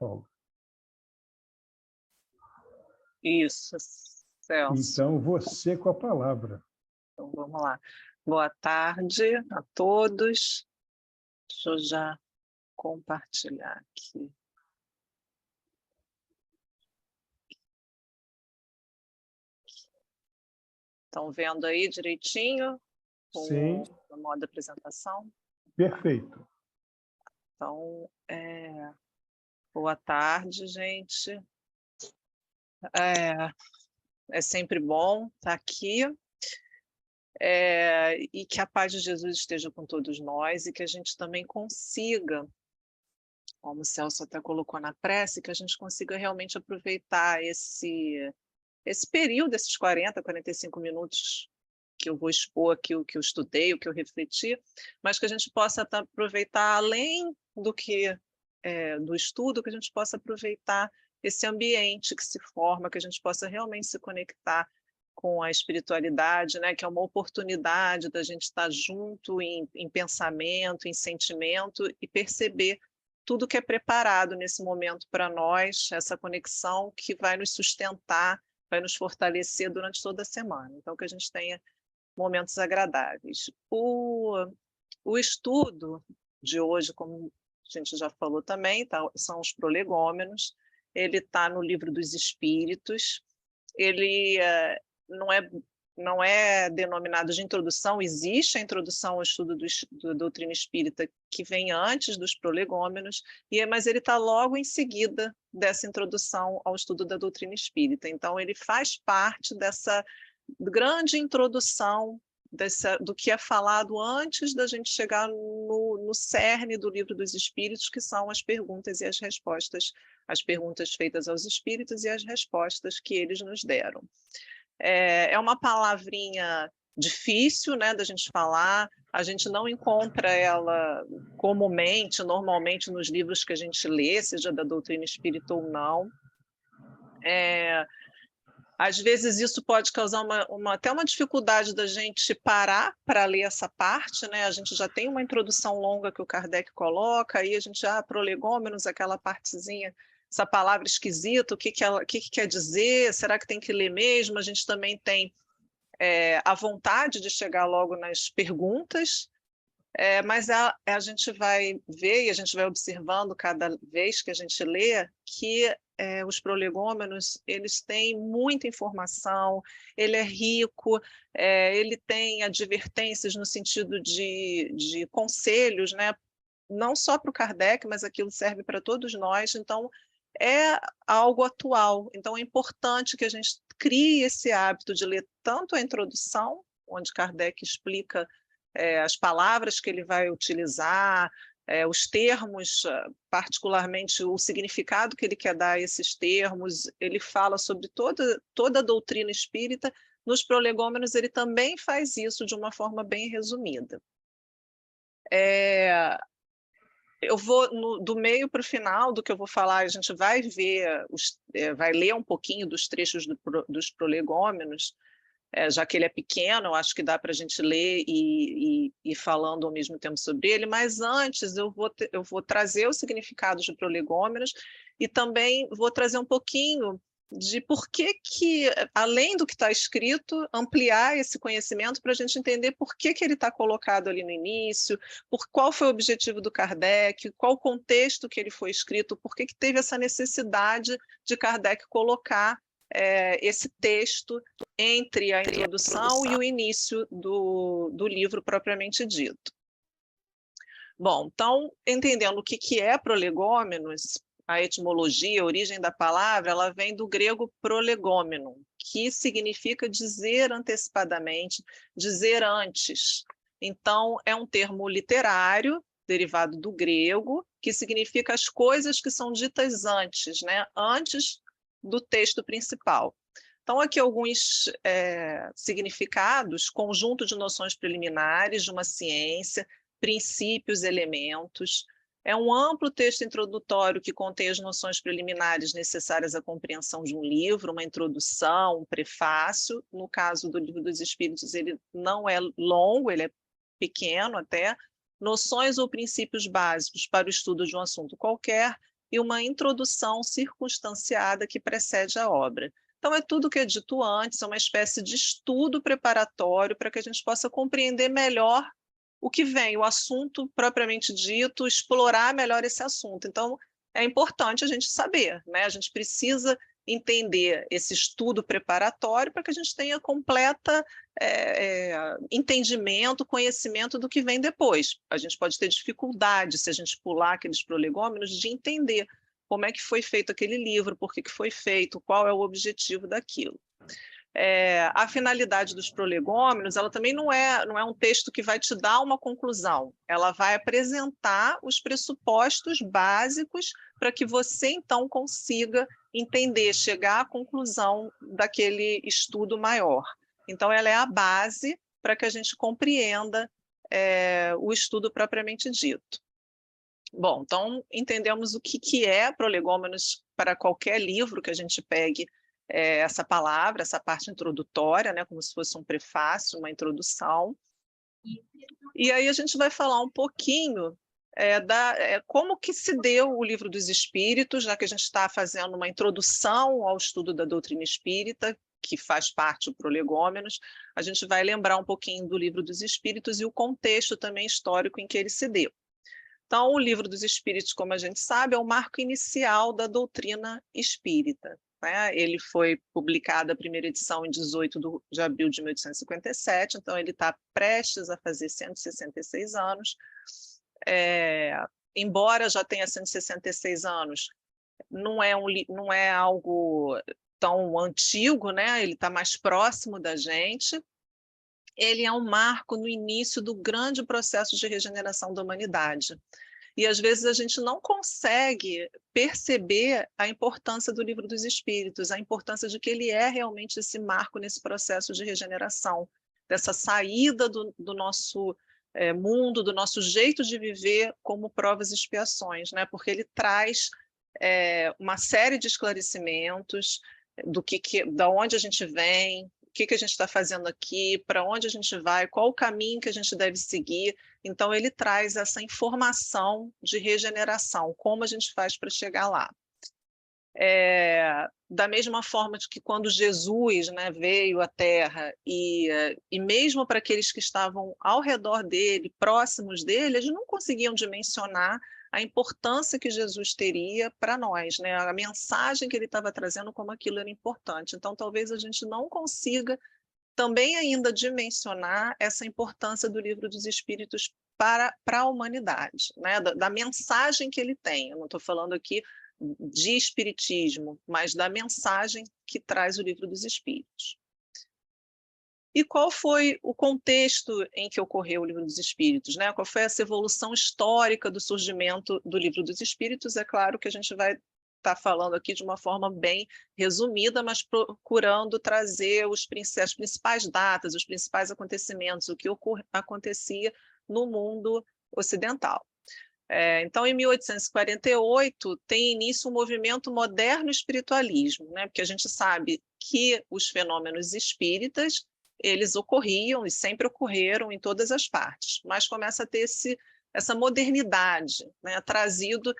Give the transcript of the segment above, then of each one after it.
Paula? Isso, Celso. Então, você com a palavra. Então, vamos lá. Boa tarde a todos. Deixa eu já compartilhar aqui. Estão vendo aí direitinho? Sim. O modo de apresentação? Perfeito. Então, boa tarde, gente. É sempre bom estar aqui. E que a paz de Jesus esteja com todos nós e que a gente também consiga, como o Celso até colocou na prece, que a gente consiga realmente aproveitar esse período, esses 40, 45 minutos que eu vou expor aqui, o que eu estudei, o que eu refleti, mas que a gente possa aproveitar além do que do estudo, que a gente possa aproveitar esse ambiente que se forma, que a gente possa realmente se conectar com a espiritualidade, né, que é uma oportunidade da gente estar junto em pensamento, em sentimento e perceber tudo que é preparado nesse momento para nós, essa conexão que vai nos sustentar, vai nos fortalecer durante toda a semana. Então, que a gente tenha momentos agradáveis. O estudo de hoje, como a gente já falou também, são os prolegômenos. Ele está no Livro dos Espíritos. Ele não é denominado de introdução, existe a introdução ao estudo da doutrina espírita que vem antes dos prolegômenos, mas ele está logo em seguida dessa introdução ao estudo da doutrina espírita. Então, ele faz parte dessa grande introdução do que é falado antes da gente chegar no cerne do Livro dos Espíritos, que são as perguntas e as respostas, as perguntas feitas aos espíritos e as respostas que eles nos deram. É uma palavrinha difícil, né, da gente falar, a gente não encontra ela comumente, normalmente, nos livros que a gente lê, seja da doutrina espírita ou não. Às vezes isso pode causar até uma dificuldade da gente parar para ler essa parte, né? A gente já tem uma introdução longa que o Kardec coloca, aí a gente prolegômenos, aquela partezinha, essa palavra esquisita, o que quer dizer, será que tem que ler mesmo? A gente também tem a vontade de chegar logo nas perguntas, mas a gente vai ver e a gente vai observando cada vez que a gente lê que os prolegômenos, eles têm muita informação, ele é rico, ele tem advertências no sentido de conselhos, né? Não só para o Kardec, mas aquilo serve para todos nós, então é algo atual. Então é importante que a gente crie esse hábito de ler tanto a introdução, onde Kardec explica as palavras que ele vai utilizar, os termos, particularmente o significado que ele quer dar a esses termos, ele fala sobre toda a doutrina espírita. Nos prolegômenos ele também faz isso de uma forma bem resumida. Eu vou, do meio para o final do que eu vou falar, a gente vai ver, vai ler um pouquinho dos trechos dos prolegômenos, já que ele é pequeno, eu acho que dá para a gente ler e ir falando ao mesmo tempo sobre ele, mas antes eu vou trazer os significados de prolegômenos e também vou trazer um pouquinho de por que, além do que está escrito, ampliar esse conhecimento para a gente entender por que ele está colocado ali no início, qual foi o objetivo do Kardec, qual o contexto que ele foi escrito, por que teve essa necessidade de Kardec colocar esse texto entre a introdução e o início do livro propriamente dito. Bom, então, entendendo o que é prolegômenos, a etimologia, a origem da palavra, ela vem do grego prolegômeno, que significa dizer antecipadamente, dizer antes. Então, é um termo literário, derivado do grego, que significa as coisas que são ditas antes, né? Antes do texto principal. Então, aqui alguns significados: conjunto de noções preliminares de uma ciência, princípios, elementos. É um amplo texto introdutório que contém as noções preliminares necessárias à compreensão de um livro, uma introdução, um prefácio. No caso do Livro dos Espíritos, ele não é longo, ele é pequeno até. Noções ou princípios básicos para o estudo de um assunto qualquer, e uma introdução circunstanciada que precede a obra. Então, é tudo que é dito antes, é uma espécie de estudo preparatório para que a gente possa compreender melhor o que vem, o assunto propriamente dito, explorar melhor esse assunto. Então, é importante a gente saber, né? A gente precisa entender esse estudo preparatório para que a gente tenha completa entendimento, conhecimento do que vem depois. A gente pode ter dificuldade, se a gente pular aqueles prolegômenos, de entender como é que foi feito aquele livro, por que foi feito, qual é o objetivo daquilo. A finalidade dos prolegômenos, ela também não é um texto que vai te dar uma conclusão, ela vai apresentar os pressupostos básicos para que você, então, consiga entender, chegar à conclusão daquele estudo maior. Então, ela é a base para que a gente compreenda o estudo propriamente dito. Bom, então, entendemos o que é prolegômenos para qualquer livro que a gente pegue essa palavra, essa parte introdutória, né, como se fosse um prefácio, uma introdução. E aí a gente vai falar um pouquinho como que se deu o Livro dos Espíritos, já que a gente está fazendo uma introdução ao estudo da doutrina espírita, que faz parte do Prolegômenos. A gente vai lembrar um pouquinho do Livro dos Espíritos e o contexto também histórico em que ele se deu. Então, o Livro dos Espíritos, como a gente sabe, é o marco inicial da doutrina espírita. Né? Ele foi publicado, a primeira edição, em 18 de abril de 1857, então ele está prestes a fazer 166 anos. Embora já tenha 166 anos, não é algo tão antigo, né? Ele está mais próximo da gente. Ele é um marco no início do grande processo de regeneração da humanidade. E, às vezes, a gente não consegue perceber a importância do Livro dos Espíritos, a importância de que ele é realmente esse marco nesse processo de regeneração, dessa saída do nosso mundo, do nosso jeito de viver como provas e expiações, né? Porque ele traz uma série de esclarecimentos da onde a gente vem, o que a gente está fazendo aqui, para onde a gente vai, qual o caminho que a gente deve seguir. Então, ele traz essa informação de regeneração, como a gente faz para chegar lá. Da mesma forma que quando Jesus, né, veio à Terra, e mesmo para aqueles que estavam ao redor dele, próximos dele, eles não conseguiam dimensionar a importância que Jesus teria para nós, né? A mensagem que ele estava trazendo, como aquilo era importante. Então, talvez a gente não consiga também ainda dimensionar essa importância do Livro dos Espíritos para a humanidade, né? Da mensagem que ele tem. Eu não estou falando aqui de espiritismo, mas da mensagem que traz o Livro dos Espíritos. E qual foi o contexto em que ocorreu o Livro dos Espíritos, né? Qual foi essa evolução histórica do surgimento do Livro dos Espíritos? É claro que a gente vai estar falando aqui de uma forma bem resumida, mas procurando trazer as principais datas, os principais acontecimentos, o que acontecia no mundo ocidental. Então, em 1848, tem início um movimento moderno espiritualismo, né? Porque a gente sabe que os fenômenos espíritas eles ocorriam e sempre ocorreram em todas as partes, mas começa a ter essa modernidade, né, trazido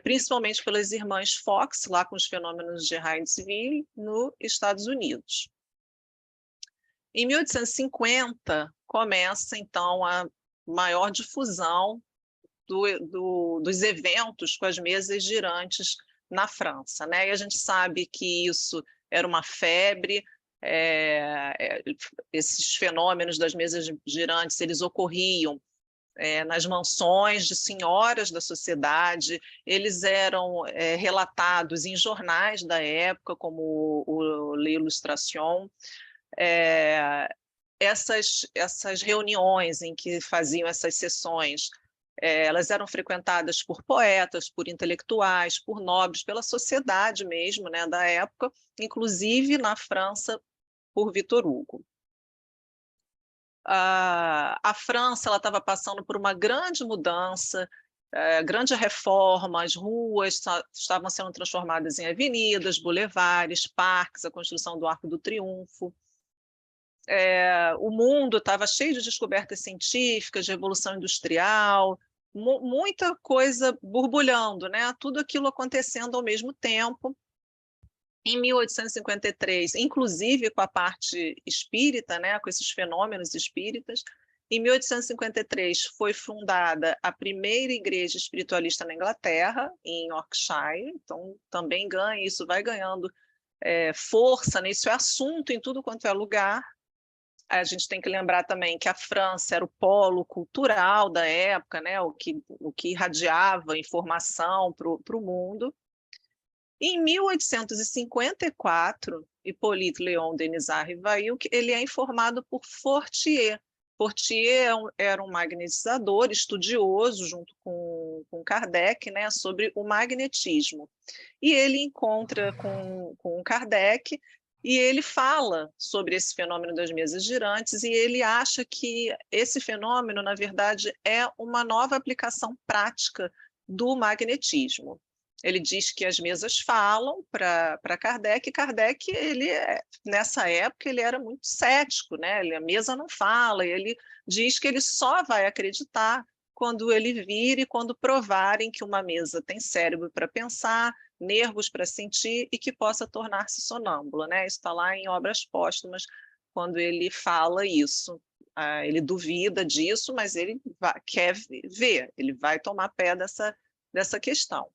principalmente pelas irmãs Fox, lá com os fenômenos de Hydesville, nos Estados Unidos. Em 1850, começa, então, a maior difusão dos eventos com as mesas girantes na França, né? E a gente sabe que isso era uma febre. Esses fenômenos das mesas girantes, eles ocorriam nas mansões de senhoras da sociedade, eles eram relatados em jornais da época, como o L'Illustration. Essas reuniões em que faziam essas sessões, elas eram frequentadas por poetas, por intelectuais, por nobres, pela sociedade mesmo, né, da época, inclusive na França, por Victor Hugo. A França estava passando por uma grande mudança, grande reforma, as ruas estavam sendo transformadas em avenidas, bulevares, parques, a construção do Arco do Triunfo. O mundo estava cheio de descobertas científicas, de revolução industrial, muita coisa borbulhando, né? Tudo aquilo acontecendo ao mesmo tempo. Em 1853, inclusive com a parte espírita, né, com esses fenômenos espíritas, em 1853 foi fundada a primeira igreja espiritualista na Inglaterra, em Yorkshire, então também ganha, isso vai ganhando força, né? Isso é assunto em tudo quanto é lugar. A gente tem que lembrar também que a França era o polo cultural da época, né? O que irradiava informação para o mundo. Em 1854, Hippolyte Léon Denisard Rivail, ele é informado por Fortier. Fortier era um magnetizador estudioso, junto com Kardec, né, sobre o magnetismo. E ele encontra com Kardec e ele fala sobre esse fenômeno das mesas girantes e ele acha que esse fenômeno, na verdade, é uma nova aplicação prática do magnetismo. Ele diz que as mesas falam para Kardec, e Kardec, nessa época, ele era muito cético, né? A mesa não fala, e ele diz que ele só vai acreditar quando ele vir e quando provarem que uma mesa tem cérebro para pensar, nervos para sentir e que possa tornar-se sonâmbula, né? Isso está lá em Obras Póstumas, quando ele fala isso. Ele duvida disso, mas ele quer ver, ele vai tomar pé dessa questão.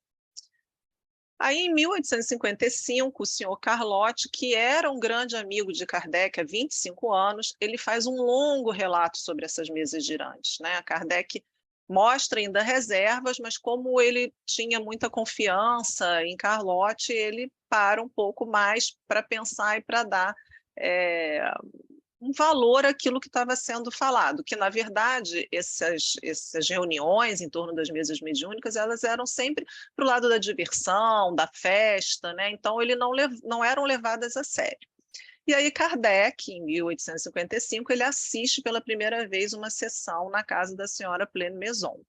Aí, em 1855, o senhor Carlotti, que era um grande amigo de Kardec há 25 anos, ele faz um longo relato sobre essas mesas girantes, né? Kardec mostra ainda reservas, mas como ele tinha muita confiança em Carlotti, ele para um pouco mais para pensar e para dar um valor àquilo que estava sendo falado, que, na verdade, essas reuniões em torno das mesas mediúnicas, elas eram sempre para o lado da diversão, da festa, né? Então, não eram levadas a sério. E aí Kardec, em 1855, ele assiste pela primeira vez uma sessão na casa da senhora Pleine Maison.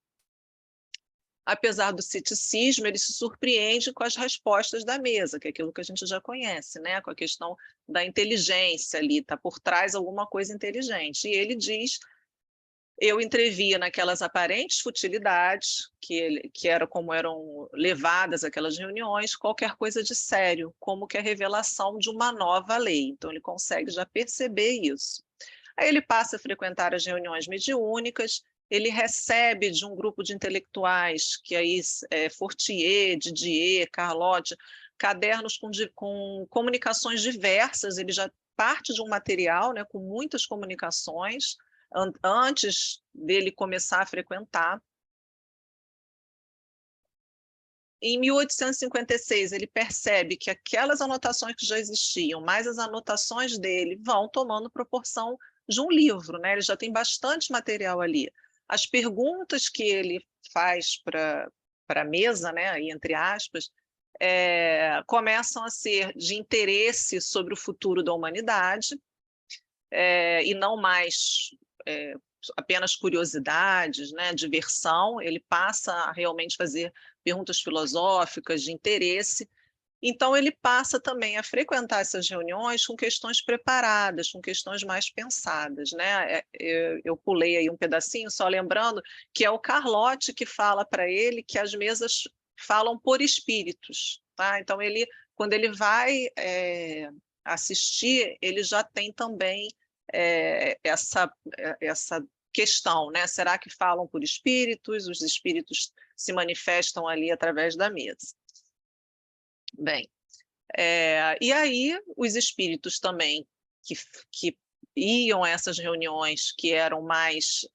Apesar do ceticismo, ele se surpreende com as respostas da mesa, que é aquilo que a gente já conhece, né? Com a questão da inteligência ali, está por trás alguma coisa inteligente. E ele diz, eu entrevia naquelas aparentes futilidades, que era como eram levadas aquelas reuniões, qualquer coisa de sério, como que a revelação de uma nova lei. Então ele consegue já perceber isso. Aí ele passa a frequentar as reuniões mediúnicas, ele recebe de um grupo de intelectuais, que aí Fortier, Didier, Carlotti, cadernos com comunicações diversas, ele já parte de um material, né, com muitas comunicações, antes dele começar a frequentar. Em 1856, ele percebe que aquelas anotações que já existiam, mais as anotações dele, vão tomando proporção de um livro, né? Ele já tem bastante material ali. As perguntas que ele faz para a mesa, né, aí, entre aspas, começam a ser de interesse sobre o futuro da humanidade, e não mais apenas curiosidades, né, diversão. Ele passa a realmente fazer perguntas filosóficas de interesse. Então, ele passa também a frequentar essas reuniões com questões preparadas, com questões mais pensadas, né? Eu pulei aí um pedacinho, só lembrando que é o Carlotti que fala para ele que as mesas falam por espíritos, tá? Então, quando ele vai assistir, ele já tem também essa questão, né? Será que falam por espíritos? Os espíritos se manifestam ali através da mesa. Bem, e aí os espíritos também que iam a essas reuniões, que eram mais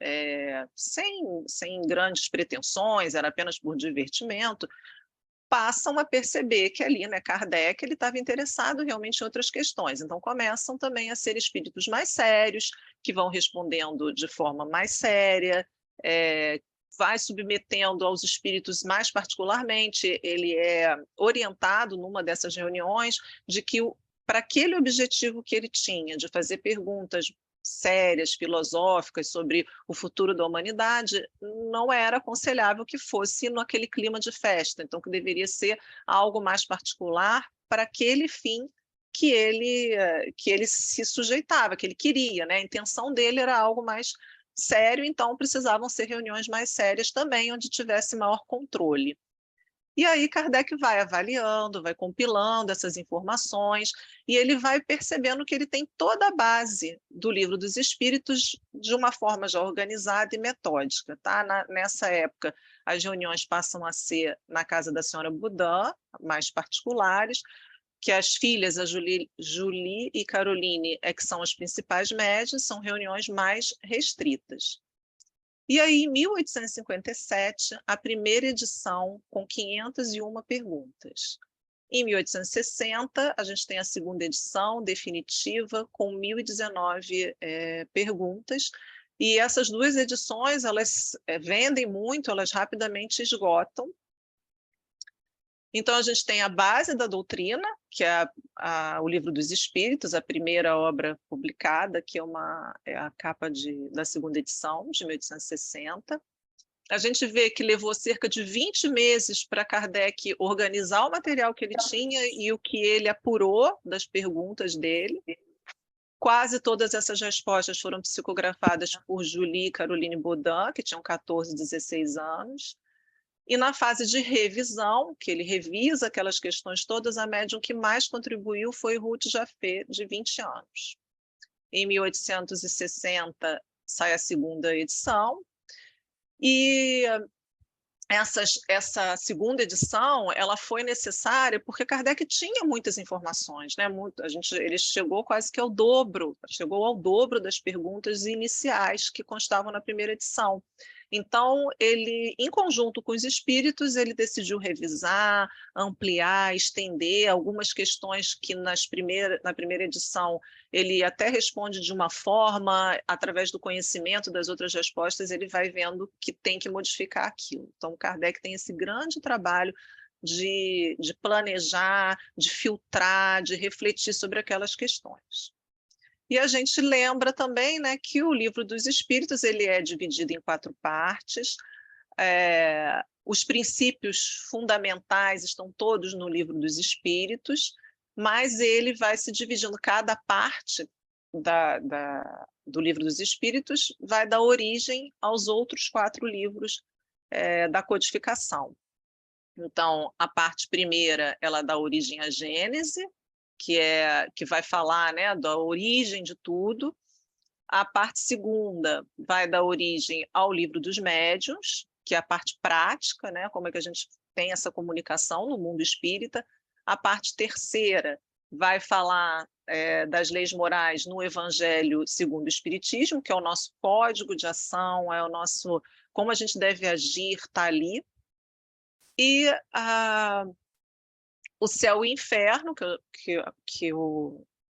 sem grandes pretensões, era apenas por divertimento, passam a perceber que ali, né, Kardec, ele estava interessado realmente em outras questões. Então começam também a ser espíritos mais sérios, que vão respondendo de forma mais séria, vai submetendo aos espíritos mais particularmente, ele é orientado numa dessas reuniões de que para aquele objetivo que ele tinha, de fazer perguntas sérias, filosóficas sobre o futuro da humanidade, não era aconselhável que fosse naquele clima de festa, então que deveria ser algo mais particular para aquele fim que ele se sujeitava, que ele queria, né? A intenção dele era algo mais sério, então precisavam ser reuniões mais sérias também, onde tivesse maior controle. E aí Kardec vai avaliando, vai compilando essas informações, e ele vai percebendo que ele tem toda a base do Livro dos Espíritos de uma forma já organizada e metódica. Tá? Nessa época, as reuniões passam a ser na casa da senhora Boudin, mais particulares, que as filhas, a Julie e Caroline, que são as principais médias, são reuniões mais restritas. E aí, em 1857, a primeira edição com 501 perguntas. Em 1860, a gente tem a segunda edição definitiva com 1.019 perguntas, e essas duas edições, elas vendem muito, elas rapidamente esgotam. Então, a gente tem a base da doutrina, que é o Livro dos Espíritos, a primeira obra publicada, que é a capa da segunda edição, de 1860. A gente vê que levou cerca de 20 meses para Kardec organizar o material que ele tinha e o que ele apurou das perguntas dele. Quase todas essas respostas foram psicografadas por Julie e Caroline Boudin, que tinham 14, 16 anos. E na fase de revisão, que ele revisa aquelas questões todas, a médium que mais contribuiu foi Ruth Jaffé, de 20 anos. Em 1860 sai a segunda edição, e essa segunda edição ela foi necessária porque Kardec tinha muitas informações, né? Ele chegou quase que ao dobro das perguntas iniciais que constavam na primeira edição. Então, ele, em conjunto com os espíritos, ele decidiu revisar, ampliar, estender algumas questões que na primeira edição ele até responde de uma forma, através do conhecimento das outras respostas, ele vai vendo que tem que modificar aquilo. Então, Kardec tem esse grande trabalho de planejar, de filtrar, de refletir sobre aquelas questões. E a gente lembra também, né, que o Livro dos Espíritos ele é dividido em 4 partes. Os princípios fundamentais estão todos no Livro dos Espíritos, mas ele vai se dividindo, cada parte do Livro dos Espíritos vai dar origem aos outros 4 livros da codificação. Então, a parte primeira, ela dá origem à Gênese, que vai falar, né, da origem de tudo. A parte segunda vai dar origem ao Livro dos Médiuns, que é a parte prática, né, como é que a gente tem essa comunicação no mundo espírita. A parte terceira vai falar das leis morais no Evangelho segundo o Espiritismo, que é o nosso código de ação, é o nosso como a gente deve agir, está ali. E o Céu e o Inferno, que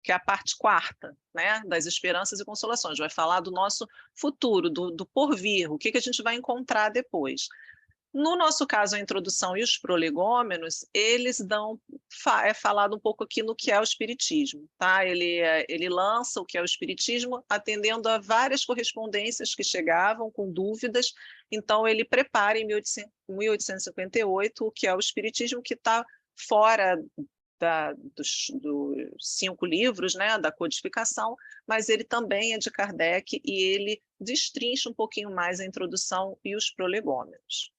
é a parte quarta, né, das esperanças e consolações, vai falar do nosso futuro, do porvir, o que a gente vai encontrar depois. No nosso caso, a introdução e os prolegômenos, eles é falado um pouco aqui no que é o Espiritismo. Tá? Ele lança o que é o Espiritismo, atendendo a várias correspondências que chegavam com dúvidas, então ele prepara em 1858 o que é o Espiritismo, que está fora dos 5 livros, né, da codificação, mas ele também é de Kardec e ele destrincha um pouquinho mais a introdução e os prolegômenos.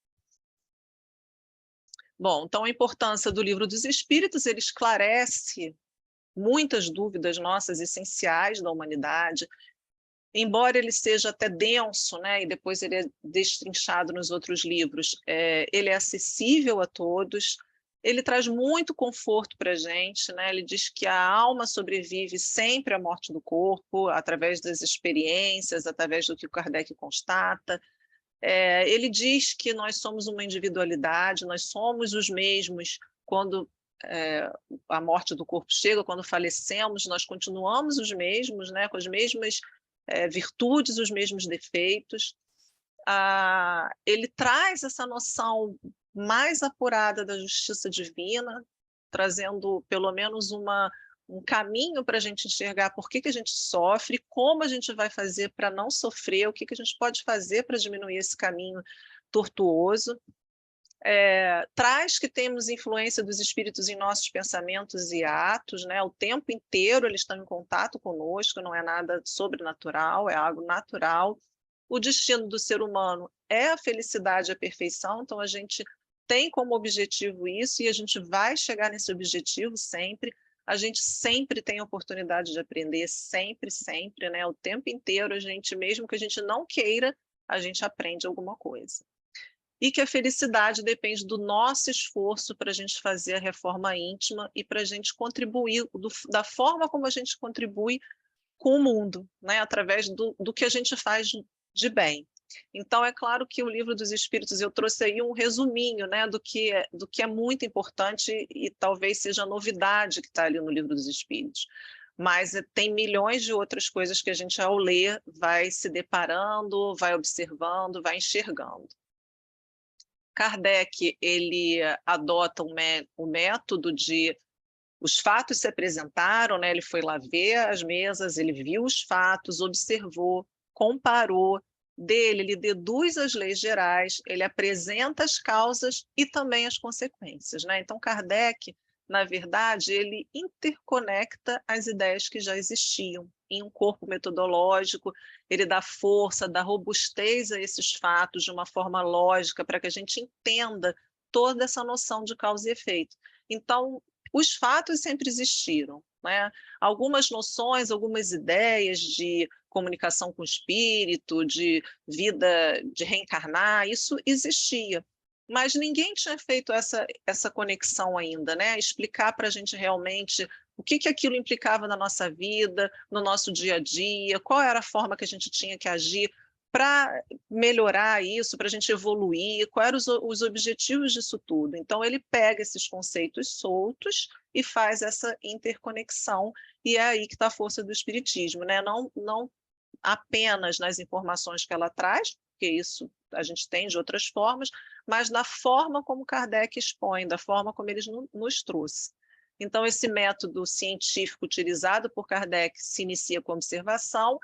Bom, então a importância do Livro dos Espíritos, ele esclarece muitas dúvidas nossas essenciais da humanidade, embora ele seja até denso, né, e depois ele é destrinchado nos outros livros, ele é acessível a todos, ele traz muito conforto para a gente, né? Ele diz que a alma sobrevive sempre à morte do corpo, através das experiências, através do que o Kardec constata. Ele diz que nós somos uma individualidade, nós somos os mesmos quando a morte do corpo chega, quando falecemos, nós continuamos os mesmos, né? Com as mesmas virtudes, os mesmos defeitos. Ele traz essa noção mais apurada da justiça divina, trazendo pelo menos um caminho para a gente enxergar por que a gente sofre, como a gente vai fazer para não sofrer, o que a gente pode fazer para diminuir esse caminho tortuoso. Traz que temos influência dos espíritos em nossos pensamentos e atos, né? O tempo inteiro eles estão em contato conosco, não é nada sobrenatural, é algo natural. o destino do ser humano é a felicidade e a perfeição, então a gente tem como objetivo isso, e a gente vai chegar nesse objetivo sempre. A gente sempre tem oportunidade de aprender, sempre, sempre, né? O tempo inteiro, a gente, mesmo que a gente não queira, a gente aprende alguma coisa. E que a felicidade depende do nosso esforço para a gente fazer a reforma íntima e para a gente contribuir da forma como a gente contribui com o mundo, né? Através do que a gente faz de bem. Então, é claro que o Livro dos Espíritos, eu trouxe aí um resuminho, né, do que é muito importante e talvez seja a novidade que está ali no Livro dos Espíritos. Mas tem milhões de outras coisas que a gente, ao ler, vai se deparando, vai observando, vai enxergando. Kardec, ele adota o método de os fatos se apresentaram, né? Ele foi lá ver as mesas, ele viu os fatos, observou, comparou, ele deduz as leis gerais, ele apresenta as causas e também as consequências, né? Então, Kardec, na verdade, ele interconecta as ideias que já existiam em um corpo metodológico, ele dá força, dá robustez a esses fatos de uma forma lógica, para que a gente entenda toda essa noção de causa e efeito. Então, os fatos sempre existiram, né? Algumas noções, algumas ideias de comunicação com o espírito, de vida, de reencarnar, isso existia. Mas ninguém tinha feito essa conexão ainda, né? Explicar para a gente realmente o que aquilo implicava na nossa vida, no nosso dia a dia, qual era a forma que a gente tinha que agir para melhorar isso, para a gente evoluir, quais eram os objetivos disso tudo. Então, ele pega esses conceitos soltos e faz essa interconexão, e é aí que está a força do Espiritismo, né? Não apenas nas informações que ela traz, porque isso a gente tem de outras formas, mas da forma como Kardec expõe, da forma como ele nos trouxe. Então, esse método científico utilizado por Kardec se inicia com observação,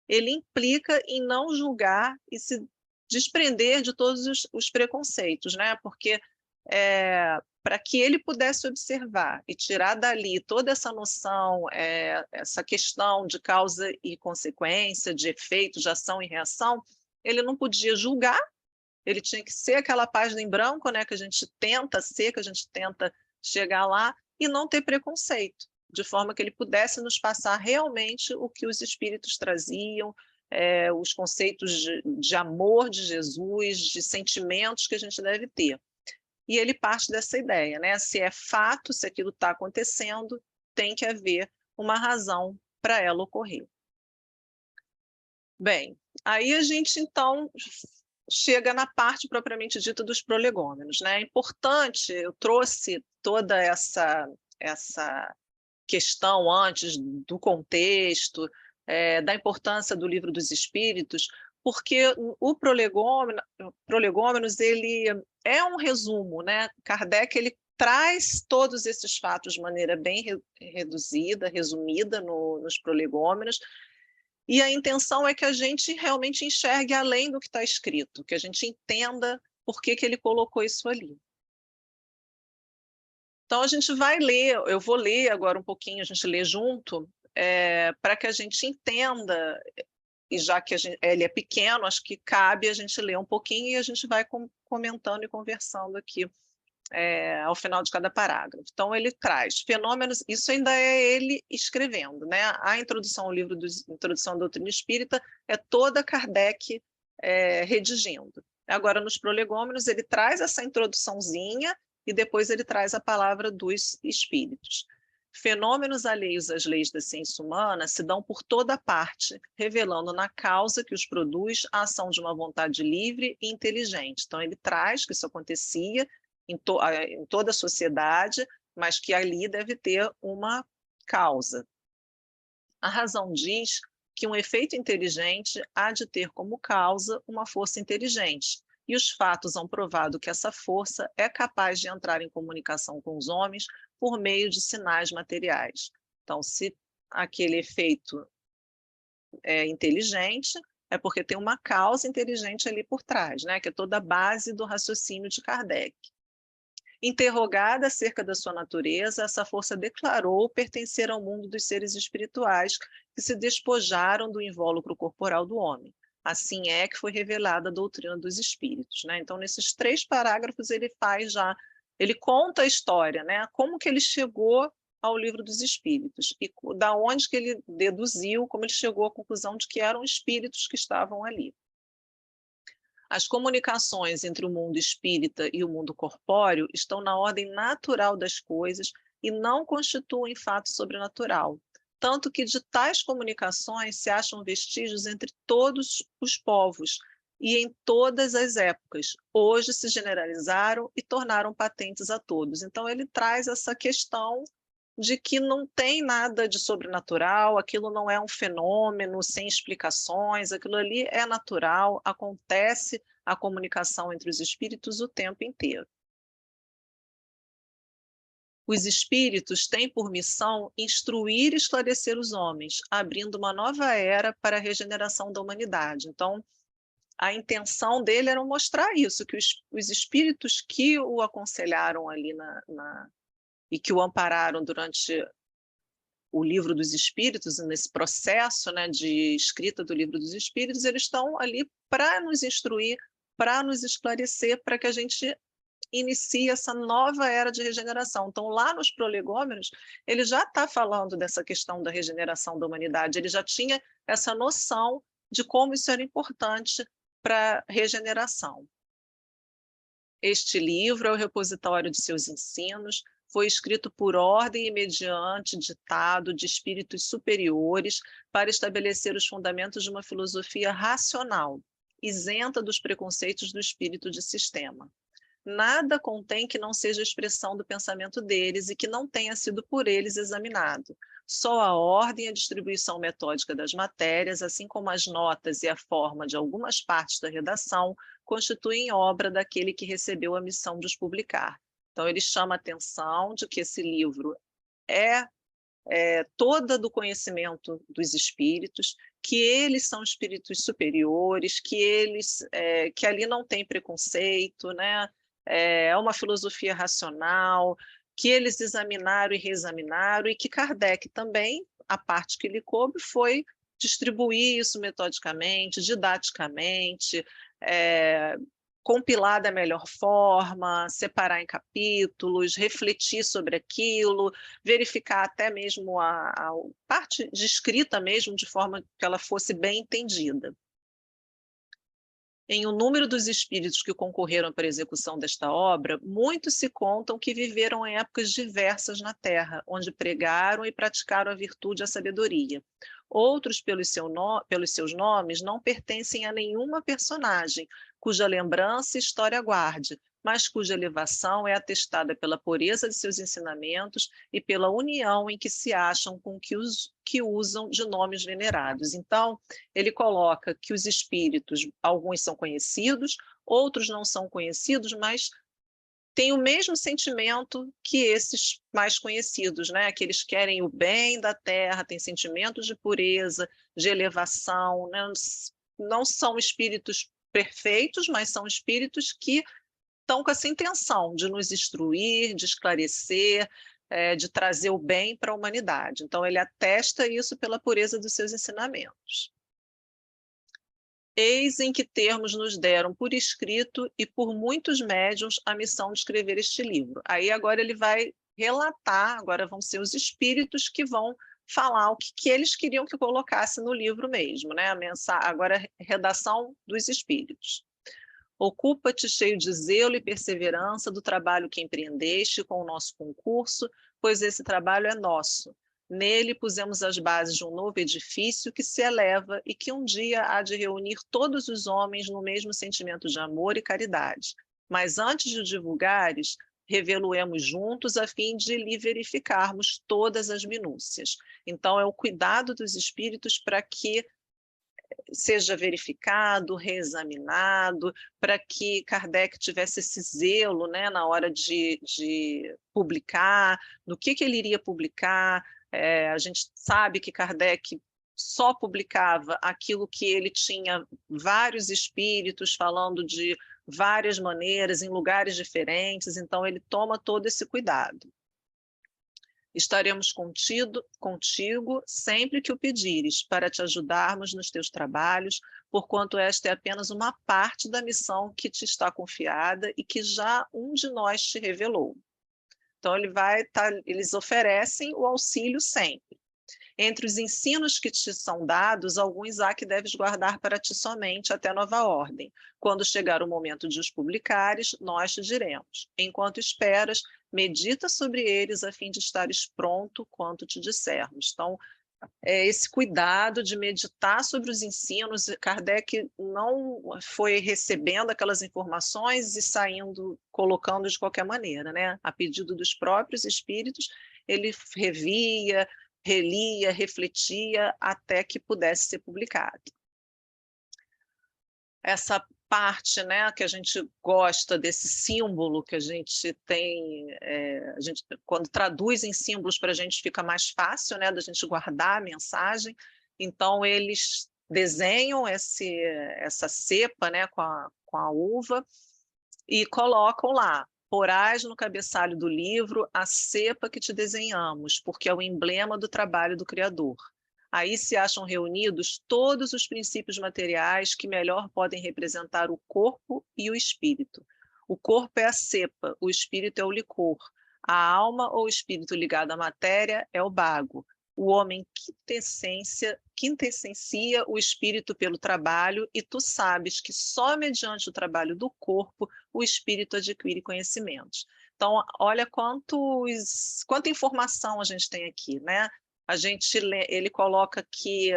ele implica em não julgar e se desprender de todos os preconceitos, né? Porque para que ele pudesse observar e tirar dali toda essa noção, essa questão de causa e consequência, de efeito, de ação e reação, ele não podia julgar, ele tinha que ser aquela página em branco, né, que a gente tenta ser, que a gente tenta chegar lá, e não ter preconceito, de forma que ele pudesse nos passar realmente o que os espíritos traziam, os conceitos de amor de Jesus, de sentimentos que a gente deve ter. E ele parte dessa ideia, né? Se é fato, se aquilo está acontecendo, tem que haver uma razão para ela ocorrer. Bem, aí a gente, então, chega na parte propriamente dita dos prolegômenos, né? É importante, eu trouxe toda essa questão antes do contexto, da importância do Livro dos Espíritos, porque o Prolegômenos, ele é um resumo, né? Kardec, ele traz todos esses fatos de maneira bem reduzida, resumida nos Prolegômenos, e a intenção é que a gente realmente enxergue além do que está escrito, que a gente entenda por que ele colocou isso ali. Então, a gente vai ler, eu vou ler agora um pouquinho, a gente lê junto, para que a gente entenda, e já que ele é pequeno, acho que cabe a gente ler um pouquinho e a gente vai comentando e conversando aqui ao final de cada parágrafo. Então, ele traz fenômenos, isso ainda é ele escrevendo, né? A introdução ao livro Introdução à Doutrina Espírita é toda Kardec redigindo. Agora, nos prolegômenos, ele traz essa introduçãozinha e depois ele traz a palavra dos espíritos. Fenômenos alheios às leis da ciência humana se dão por toda parte, revelando na causa que os produz a ação de uma vontade livre e inteligente. Então, ele traz que isso acontecia em toda a sociedade, mas que ali deve ter uma causa. A razão diz que um efeito inteligente há de ter como causa uma força inteligente, e os fatos hão provado que essa força é capaz de entrar em comunicação com os homens por meio de sinais materiais. Então, se aquele efeito é inteligente, é porque tem uma causa inteligente ali por trás, né? Que é toda a base do raciocínio de Kardec. Interrogada acerca da sua natureza, essa força declarou pertencer ao mundo dos seres espirituais que se despojaram do invólucro corporal do homem. Assim é que foi revelada a doutrina dos espíritos, né? Então, nesses 3 parágrafos, ele conta a história, né? Como que ele chegou ao livro dos espíritos e da onde que ele deduziu, como ele chegou à conclusão de que eram espíritos que estavam ali. As comunicações entre o mundo espírita e o mundo corpóreo estão na ordem natural das coisas e não constituem fato sobrenatural, tanto que de tais comunicações se acham vestígios entre todos os povos e em todas as épocas. Hoje se generalizaram e tornaram patentes a todos. Então ele traz essa questão de que não tem nada de sobrenatural, aquilo não é um fenômeno sem explicações, aquilo ali é natural, acontece a comunicação entre os espíritos o tempo inteiro. Os espíritos têm por missão instruir e esclarecer os homens, abrindo uma nova era para a regeneração da humanidade. Então, a intenção dele era mostrar isso, que os espíritos que o aconselharam ali e que o ampararam durante o livro dos espíritos, nesse processo, né, de escrita do livro dos espíritos, eles estão ali para nos instruir, para nos esclarecer, para que a gente inicie essa nova era de regeneração. Então, lá nos prolegômenos, ele já está falando dessa questão da regeneração da humanidade, ele já tinha essa noção de como isso era importante para a regeneração. Este livro é o repositório de seus ensinos, foi escrito por ordem e mediante ditado de espíritos superiores para estabelecer os fundamentos de uma filosofia racional, isenta dos preconceitos do espírito de sistema. Nada contém que não seja expressão do pensamento deles e que não tenha sido por eles examinado. Só a ordem e a distribuição metódica das matérias, assim como as notas e a forma de algumas partes da redação, constituem obra daquele que recebeu a missão de os publicar. Então, ele chama a atenção de que esse livro é toda do conhecimento dos espíritos, que eles são espíritos superiores, que ali não tem preconceito, né? É uma filosofia racional, que eles examinaram e reexaminaram, e que Kardec também, a parte que lhe coube, foi distribuir isso metodicamente, didaticamente, compilar da melhor forma, separar em capítulos, refletir sobre aquilo, verificar até mesmo a parte de escrita mesmo, de forma que ela fosse bem entendida. Em o número dos espíritos que concorreram para a execução desta obra, muitos se contam que viveram em épocas diversas na Terra, onde pregaram e praticaram a virtude e a sabedoria. Outros, pelos seus nomes, não pertencem a nenhuma personagem, cuja lembrança e história guarde, mas cuja elevação é atestada pela pureza de seus ensinamentos e pela união em que se acham com que usam de nomes venerados. Então, ele coloca que os espíritos, alguns são conhecidos, outros não são conhecidos, mas têm o mesmo sentimento que esses mais conhecidos, né? Que eles querem o bem da Terra, têm sentimentos de pureza, de elevação, né? Não são espíritos perfeitos, mas são espíritos que estão com essa intenção de nos instruir, de esclarecer, de trazer o bem para a humanidade. Então, ele atesta isso pela pureza dos seus ensinamentos. Eis em que termos nos deram por escrito e por muitos médiuns a missão de escrever este livro. Aí agora ele vai relatar, agora vão ser os espíritos que vão falar o que eles queriam que colocasse no livro mesmo, né? Agora a redação dos espíritos. Ocupa-te cheio de zelo e perseverança do trabalho que empreendeste com o nosso concurso, pois esse trabalho é nosso. Nele pusemos as bases de um novo edifício que se eleva e que um dia há de reunir todos os homens no mesmo sentimento de amor e caridade. Mas antes de o divulgares, reveluemos juntos a fim de lhe verificarmos todas as minúcias. Então, é o cuidado dos espíritos para que seja verificado, reexaminado, para que Kardec tivesse esse zelo, né, na hora de publicar, no que ele iria publicar. A gente sabe que Kardec só publicava aquilo que ele tinha vários espíritos falando de várias maneiras, em lugares diferentes, então ele toma todo esse cuidado. Estaremos contigo sempre que o pedires, para te ajudarmos nos teus trabalhos, porquanto esta é apenas uma parte da missão que te está confiada e que já um de nós te revelou. Então, eles oferecem o auxílio sempre. Entre os ensinos que te são dados, alguns há que deves guardar para ti somente até nova ordem. Quando chegar o momento de os publicares, nós te diremos. Enquanto esperas, medita sobre eles a fim de estares pronto quanto te dissermos. Então, esse cuidado de meditar sobre os ensinos, Kardec não foi recebendo aquelas informações e saindo, colocando de qualquer maneira, né? A pedido dos próprios espíritos, ele revia, relia, refletia, até que pudesse ser publicado. Essa parte, né, que a gente gosta desse símbolo que a gente tem, a gente, quando traduz em símbolos para a gente fica mais fácil, né, da gente guardar a mensagem. Então eles desenham essa cepa, né, com a uva e colocam lá: porás no cabeçalho do livro a cepa que te desenhamos, porque é o emblema do trabalho do Criador. Aí se acham reunidos todos os princípios materiais que melhor podem representar o corpo e o espírito. O corpo é a cepa, o espírito é o licor. A alma ou espírito ligado à matéria é o bago. O homem quintessencia o espírito pelo trabalho, e tu sabes que só mediante o trabalho do corpo o espírito adquire conhecimentos. Então, olha quanta informação a gente tem aqui, né? Ele coloca que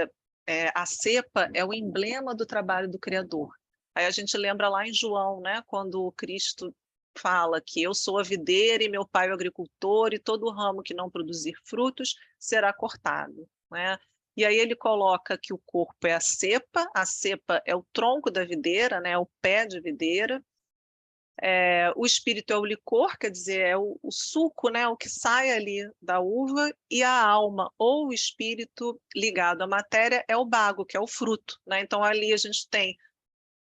a cepa é o emblema do trabalho do Criador. Aí a gente lembra lá em João, né, quando o Cristo fala que eu sou a videira e meu pai é o agricultor, e todo ramo que não produzir frutos será cortado, né? E aí ele coloca que o corpo é a cepa é o tronco da videira, né, o pé de videira. O espírito é o licor, quer dizer, é o suco, né, o que sai ali da uva, e a alma, ou o espírito ligado à matéria, é o bago, que é o fruto, né? Então ali a gente tem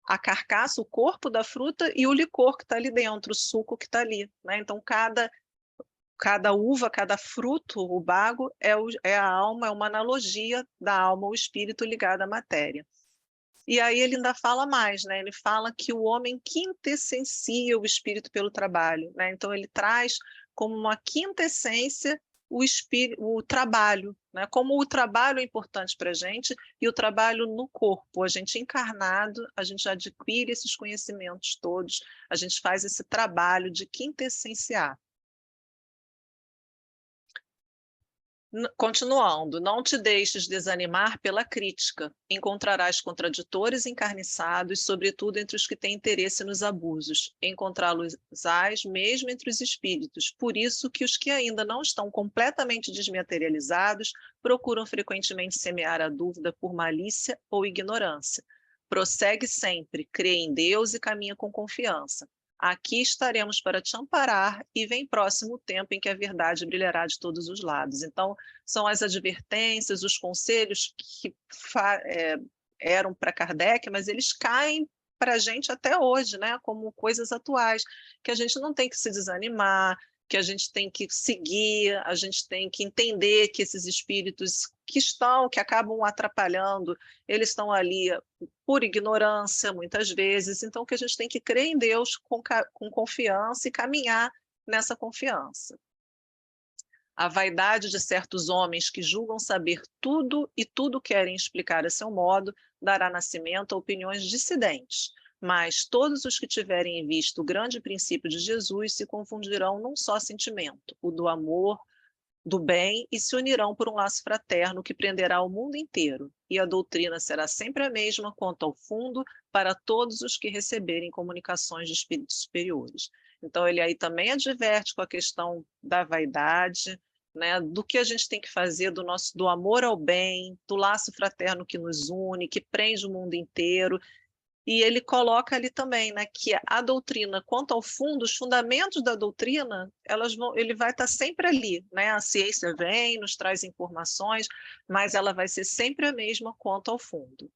a carcaça, o corpo da fruta, e o licor que está ali dentro, o suco que está ali, né? Então cada uva, cada fruto, o bago, é a alma, é uma analogia da alma, o espírito ligado à matéria. E aí ele ainda fala mais, né? Ele fala que o homem quintessencia o espírito pelo trabalho, né? Então ele traz como uma quintessência o trabalho, né? Como o trabalho é importante para a gente, e o trabalho no corpo, a gente encarnado, a gente adquire esses conhecimentos todos, a gente faz esse trabalho de quintessenciar. Continuando, não te deixes desanimar pela crítica. Encontrarás contraditores encarniçados, sobretudo entre os que têm interesse nos abusos. Encontrá-los-ás mesmo entre os espíritos. Por isso que os que ainda não estão completamente desmaterializados procuram frequentemente semear a dúvida por malícia ou ignorância. Prossegue sempre, crê em Deus e caminha com confiança. Aqui estaremos para te amparar, e vem próximo o tempo em que a verdade brilhará de todos os lados. Então, são as advertências, os conselhos que eram para Kardec, mas eles caem para a gente até hoje, né? Como coisas atuais, que a gente não tem que se desanimar, que a gente tem que seguir, a gente tem que entender que esses espíritos que acabam atrapalhando, eles estão ali por ignorância, muitas vezes, então que a gente tem que crer em Deus com confiança e caminhar nessa confiança. A vaidade de certos homens que julgam saber tudo e tudo querem explicar a seu modo dará nascimento a opiniões dissidentes, mas todos os que tiverem em vista o grande princípio de Jesus se confundirão num só sentimento, o do amor, do bem, e se unirão por um laço fraterno que prenderá o mundo inteiro, e a doutrina será sempre a mesma quanto ao fundo para todos os que receberem comunicações de espíritos superiores. Então ele aí também adverte com a questão da vaidade, né, do que a gente tem que fazer do amor ao bem, do laço fraterno que nos une, que prende o mundo inteiro. E ele coloca ali também, né, que a doutrina, quanto ao fundo, os fundamentos da doutrina, ele vai estar sempre ali, né? A ciência vem, nos traz informações, mas ela vai ser sempre a mesma quanto ao fundo.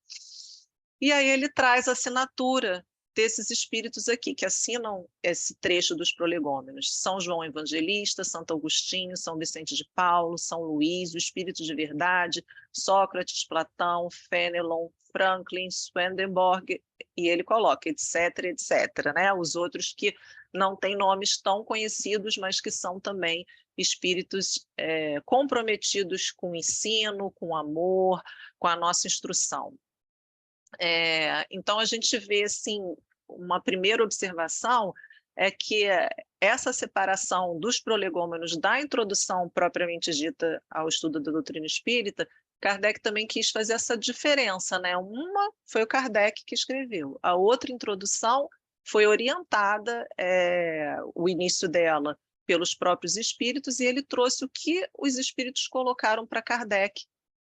E aí ele traz a assinatura desses espíritos aqui, que assinam esse trecho dos prolegômenos. São João Evangelista, Santo Agostinho, São Vicente de Paulo, São Luís, o Espírito de Verdade, Sócrates, Platão, Fénelon, Franklin, Swedenborg, e ele coloca, etc., etc., né? Os outros que não têm nomes tão conhecidos, mas que são também espíritos comprometidos com o ensino, com o amor, com a nossa instrução. Então, a gente vê, assim, uma primeira observação é que essa separação dos prolegômenos da introdução propriamente dita ao estudo da doutrina espírita, Kardec também quis fazer essa diferença, né? Uma foi o Kardec que escreveu, a outra introdução foi orientada, o início dela, pelos próprios espíritos, e ele trouxe o que os espíritos colocaram para Kardec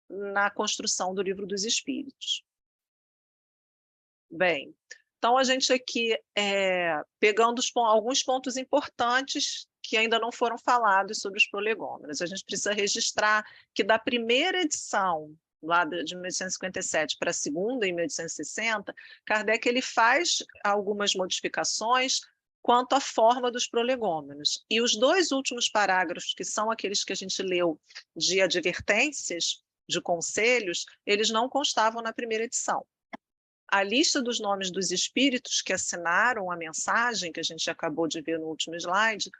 na construção do Livro dos Espíritos. Bem, então a gente aqui, pegando alguns pontos importantes que ainda não foram falados sobre os prolegômenos. A gente precisa registrar que da primeira edição, lá de 1857 para a segunda, em 1860, Kardec ele faz algumas modificações quanto à forma dos prolegômenos. E os dois últimos parágrafos, que são aqueles que a gente leu de advertências, de conselhos, eles não constavam na primeira edição. A lista dos nomes dos espíritos que assinaram a mensagem, que a gente acabou de ver no último slide,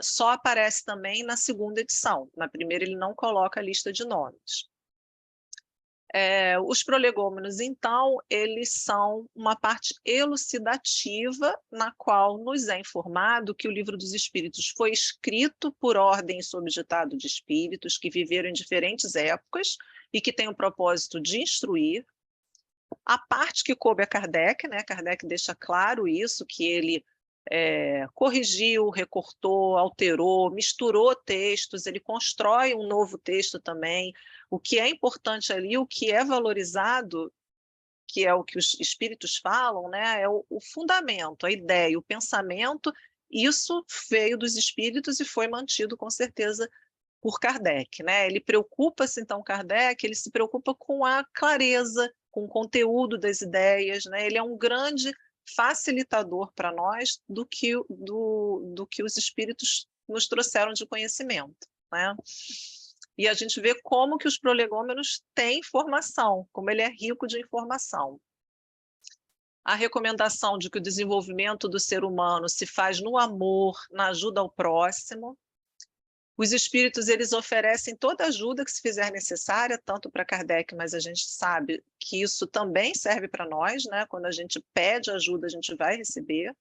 só aparece também na segunda edição. Na primeira ele não coloca a lista de nomes. Os prolegômenos, então, eles são uma parte elucidativa na qual nos é informado que o Livro dos Espíritos foi escrito por ordem e sob ditado de espíritos que viveram em diferentes épocas e que tem o propósito de instruir. A parte que coube a Kardec, né? Kardec deixa claro isso, que ele corrigiu, recortou, alterou, misturou textos, ele constrói um novo texto também. O que é importante ali, o que é valorizado, que é o que os espíritos falam, né? É o fundamento, a ideia, o pensamento, isso veio dos espíritos e foi mantido com certeza por Kardec, né? Ele preocupa-se, então, Kardec, ele se preocupa com a clareza, com o conteúdo das ideias, né? Ele é um grande facilitador para nós do que os espíritos nos trouxeram de conhecimento, né? E a gente vê como que os prolegômenos têm informação, como ele é rico de informação. A recomendação de que o desenvolvimento do ser humano se faz no amor, na ajuda ao próximo. Os espíritos, eles oferecem toda a ajuda que se fizer necessária, tanto para Kardec, mas a gente sabe que isso também serve para nós, né? Quando a gente pede ajuda, a gente vai receber.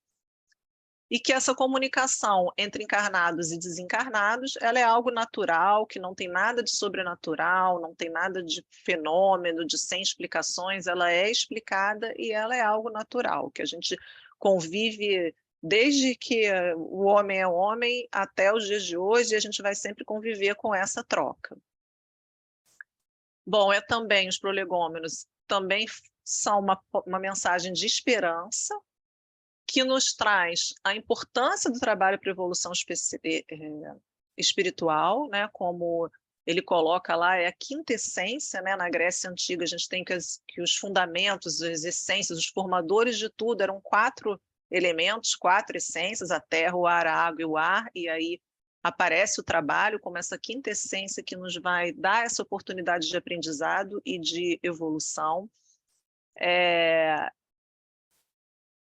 E que essa comunicação entre encarnados e desencarnados, ela é algo natural, que não tem nada de sobrenatural, não tem nada de fenômeno, de sem explicações, ela é explicada e ela é algo natural, que a gente convive desde que o homem é homem até os dias de hoje, e a gente vai sempre conviver com essa troca. Bom, também os prolegômenos também são uma mensagem de esperança, que nos traz a importância do trabalho para a evolução espiritual, né? Como ele coloca lá, é a quinta essência, né? Na Grécia Antiga a gente tem que os fundamentos, as essências, os formadores de tudo eram 4 elementos, 4 essências, a terra, o ar, a água e o ar, e aí aparece o trabalho como essa quinta essência que nos vai dar essa oportunidade de aprendizado e de evolução.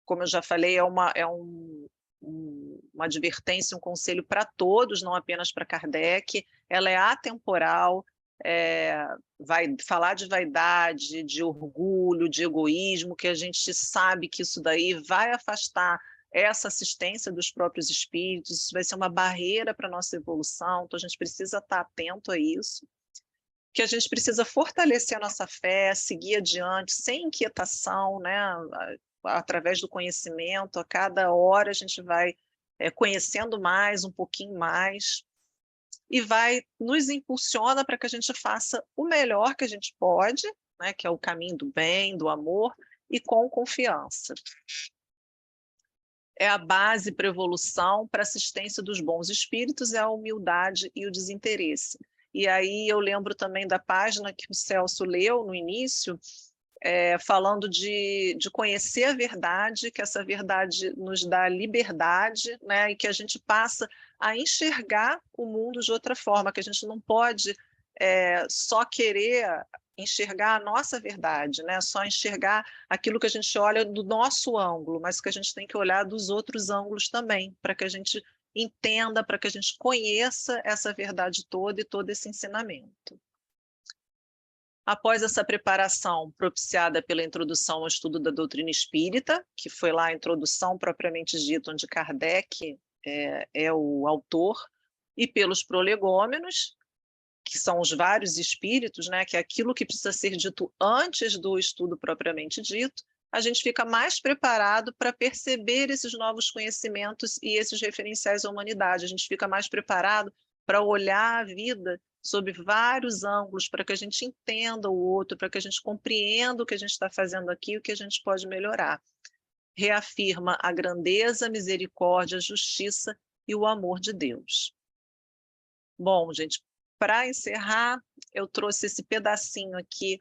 Como eu já falei, é uma advertência, um conselho para todos, não apenas para Kardec. Ela é atemporal, vai falar de vaidade, de orgulho, de egoísmo, que a gente sabe que isso daí vai afastar essa assistência dos próprios espíritos, isso vai ser uma barreira para a nossa evolução, então a gente precisa estar atento a isso, que a gente precisa fortalecer a nossa fé, seguir adiante, sem inquietação, né? Através do conhecimento, a cada hora a gente vai conhecendo mais, um pouquinho mais, e nos impulsiona para que a gente faça o melhor que a gente pode, né, que é o caminho do bem, do amor, e com confiança. É a base para a evolução, para a assistência dos bons espíritos, é a humildade e o desinteresse. E aí eu lembro também da página que o Celso leu no início, falando de conhecer a verdade, que essa verdade nos dá liberdade, né, e que a gente passa a enxergar o mundo de outra forma, que a gente não pode só querer enxergar a nossa verdade, né, só enxergar aquilo que a gente olha do nosso ângulo, mas que a gente tem que olhar dos outros ângulos também, para que a gente entenda, para que a gente conheça essa verdade toda e todo esse ensinamento. Após essa preparação propiciada pela introdução ao estudo da doutrina espírita, que foi lá a introdução propriamente dita, onde Kardec é o autor, e pelos prolegômenos, que são os vários espíritos, né, que é aquilo que precisa ser dito antes do estudo propriamente dito, a gente fica mais preparado para perceber esses novos conhecimentos e esses referenciais à humanidade. A gente fica mais preparado para olhar a vida sob vários ângulos, para que a gente entenda o outro, para que a gente compreenda o que a gente está fazendo aqui e o que a gente pode melhorar. Reafirma a grandeza, a misericórdia, a justiça e o amor de Deus. Bom, gente, para encerrar, eu trouxe esse pedacinho aqui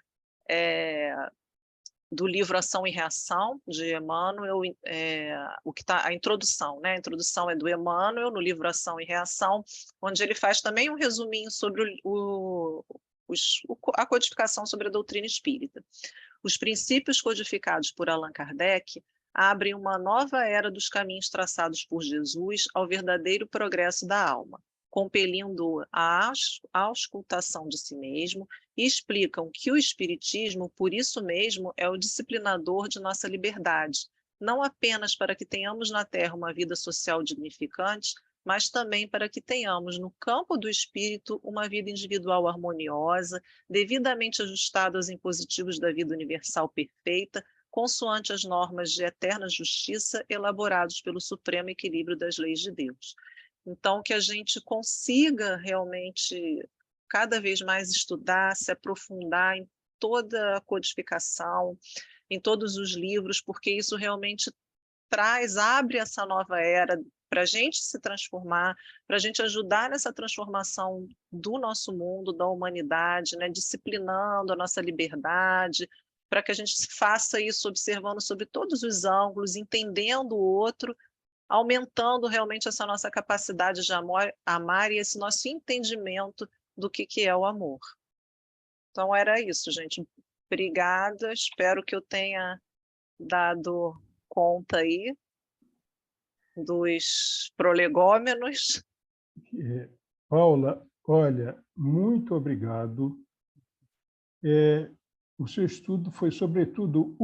do livro Ação e Reação, de Emmanuel, a introdução, né? A introdução é do Emmanuel, no livro Ação e Reação, onde ele faz também um resuminho sobre a codificação sobre a doutrina espírita. Os princípios codificados por Allan Kardec abrem uma nova era dos caminhos traçados por Jesus ao verdadeiro progresso da alma, compelindo a auscultação de si mesmo, e explicam que o Espiritismo, por isso mesmo, é o disciplinador de nossa liberdade, não apenas para que tenhamos na Terra uma vida social dignificante, mas também para que tenhamos, no campo do espírito, uma vida individual harmoniosa, devidamente ajustada aos impositivos da vida universal perfeita, consoante as normas de eterna justiça elaborados pelo supremo equilíbrio das leis de Deus. Então, que a gente consiga realmente cada vez mais estudar, se aprofundar em toda a codificação, em todos os livros, porque isso realmente abre essa nova era para a gente se transformar, para a gente ajudar nessa transformação do nosso mundo, da humanidade, né, disciplinando a nossa liberdade, para que a gente faça isso observando sobre todos os ângulos, entendendo o outro, aumentando realmente essa nossa capacidade de amar e esse nosso entendimento do que é o amor. Então era isso, gente. Obrigada, espero que eu tenha dado conta aí dos prolegômenos. Paula, olha, muito obrigado. O seu estudo foi, sobretudo,